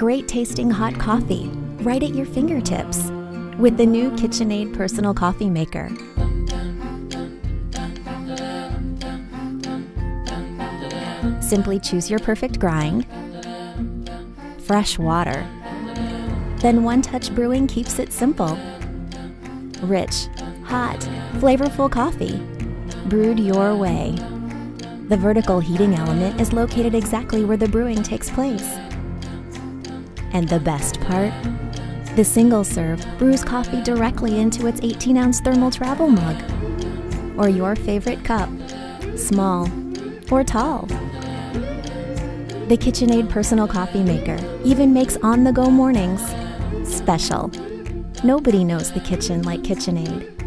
great tasting hot coffee right at your fingertips with the new KitchenAid Personal Coffee Maker. Simply choose your perfect grind, fresh water. Then one-touch brewing keeps it simple. Rich, hot, flavorful coffee, brewed your way. The vertical heating element is located exactly where the brewing takes place. And the best part? The single serve brews coffee directly into its 18-ounce thermal travel mug, or your favorite cup, small or tall. The KitchenAid Personal Coffee Maker even makes on-the-go mornings special. Nobody knows the kitchen like KitchenAid.